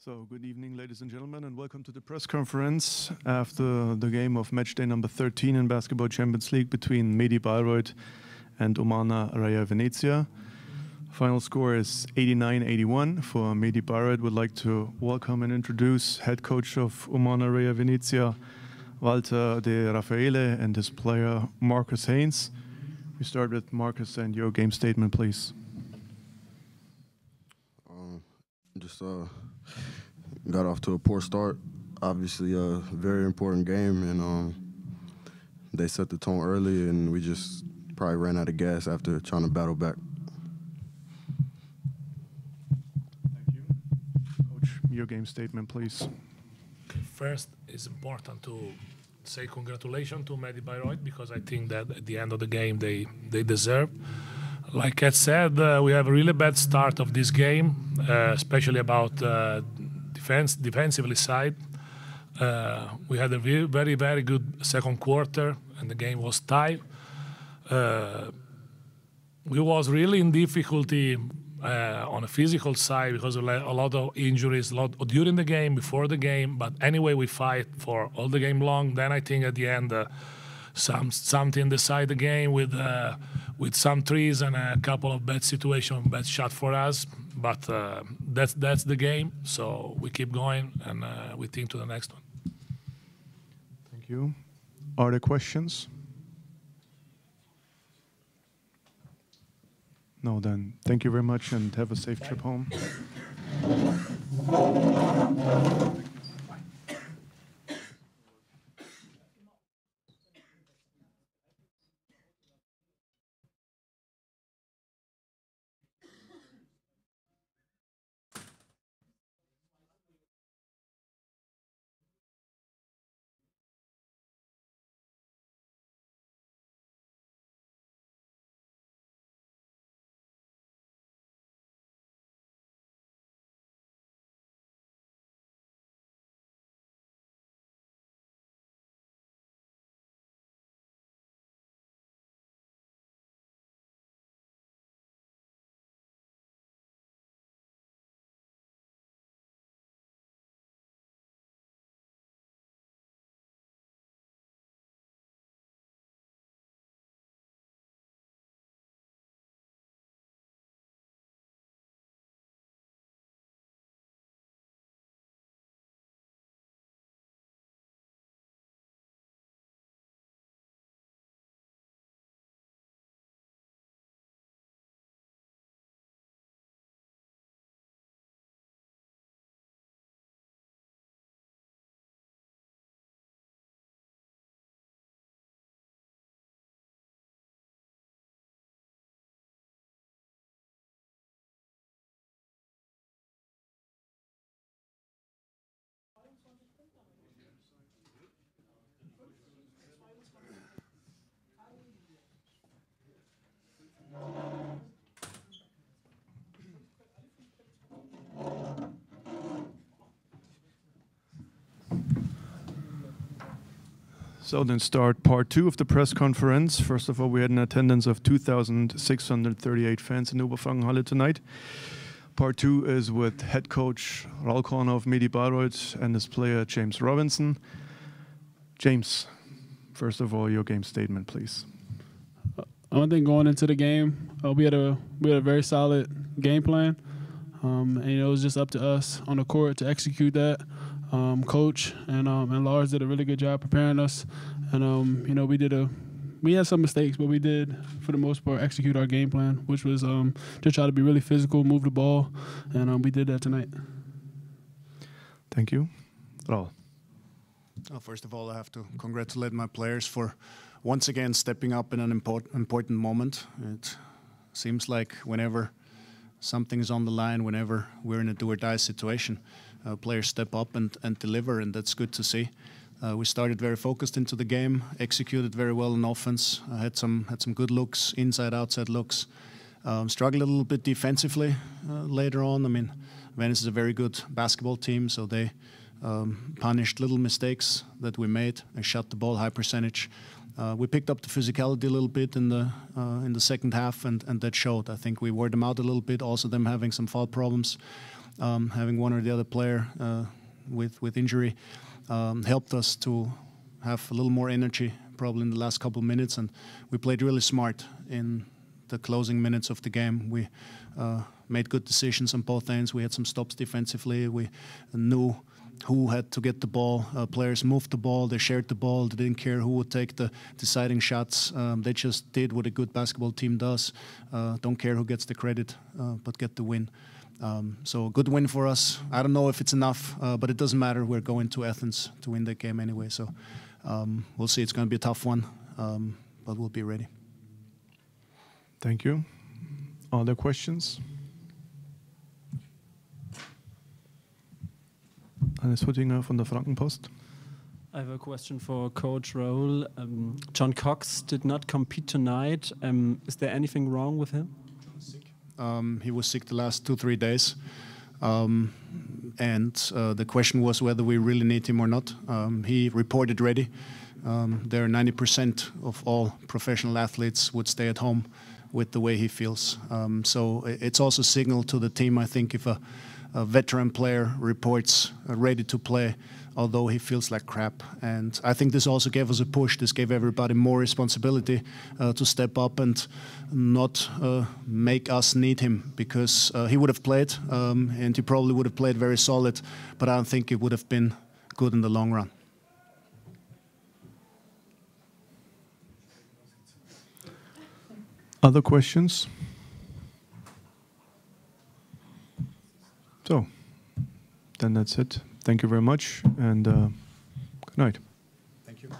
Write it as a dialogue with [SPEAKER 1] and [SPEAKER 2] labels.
[SPEAKER 1] So, good evening, ladies and gentlemen, and welcome to the press conference after the game of matchday number 13 in Basketball Champions League between medi Bayreuth and Umana Reyer Venezia. Final score is 89-81 for medi Bayreuth. Would like to welcome and introduce head coach of Umana Reyer Venezia, Walter De Raffaele, and his player Marcus Haynes. We start with Marcus and your game statement, please.
[SPEAKER 2] Got off to a poor start. Obviously, a very important game, and they set the tone early, and we just probably ran out of gas after trying to battle back.
[SPEAKER 1] Thank you. Coach, your game statement, please.
[SPEAKER 3] First, it's important to say congratulations to medi Bayreuth because I think that at the end of the game they deserve. Like Ed said, we have a really bad start of this game, especially about defensively side. We had a very, very good second quarter, and the game was tight. We was really in difficulty on a physical side because of a lot of injuries, during the game, before the game. But anyway, we fight for all the game long. Then I think at the end, something decide the game with some threes and a couple of bad shot for us. But that's the game, so we keep going and we think to the next one.
[SPEAKER 1] Thank you. Are there questions? No, then thank you very much and have a safe trip home. So then start part two of the press conference. First of all, we had an attendance of 2,638 fans in the Oberfrankenhalle tonight. Part two is with head coach Raul Corner of medi Bayreuth and his player James Robinson. James, first of all, your game statement, please.
[SPEAKER 4] I think going into the game, we had a very solid game plan, and it was just up to us on the court to execute that. Coach and Lars did a really good job preparing us, and we had some mistakes, but we did for the most part execute our game plan, which was to try to be really physical, move the ball, and we did that tonight.
[SPEAKER 1] Thank you. Raul.
[SPEAKER 5] First of all, I have to congratulate my players for once again stepping up in an important moment. It seems like whenever something is on the line, whenever we're in a do-or-die situation, players step up and deliver, and that's good to see. We started very focused into the game, executed very well in offense, had some good looks, inside, outside looks. Struggled a little bit defensively later on. I mean, Venice is a very good basketball team, so they punished little mistakes that we made. They shot the ball high percentage. We picked up the physicality a little bit in the second half, and that showed. I think we wore them out a little bit, also them having some foul problems. having one or the other player with injury helped us to have a little more energy probably in the last couple of minutes, and we played really smart in the closing minutes of the game. We made good decisions on both ends. We had some stops defensively. We knew who had to get the ball. Players moved the ball. They shared the ball. They didn't care who would take the deciding shots. They just did what a good basketball team does. Don't care who gets the credit, but get the win. So a good win for us. I don't know if it's enough, but it doesn't matter. We're going to Athens to win that game anyway. So we'll see. It's going to be a tough one, but we'll be ready.
[SPEAKER 1] Thank you. Other questions? Hannes Huttinger von der Frankenpost.
[SPEAKER 6] I have a question for Coach Raoul. John Cox did not compete tonight. Is there anything wrong with him?
[SPEAKER 5] He was sick the last 2-3 days. And the question was whether we really need him or not. He reported ready. There 90% of all professional athletes would stay at home with the way he feels. So it's also a signal to the team, I think, if a veteran player reports ready to play, although he feels like crap. And I think this also gave us a push. This gave everybody more responsibility to step up and not make us need him, because he would have played and he probably would have played very solid, but I don't think it would have been good in the long run.
[SPEAKER 1] Other questions? So, then that's it. Thank you very much, and good night.
[SPEAKER 5] Thank you.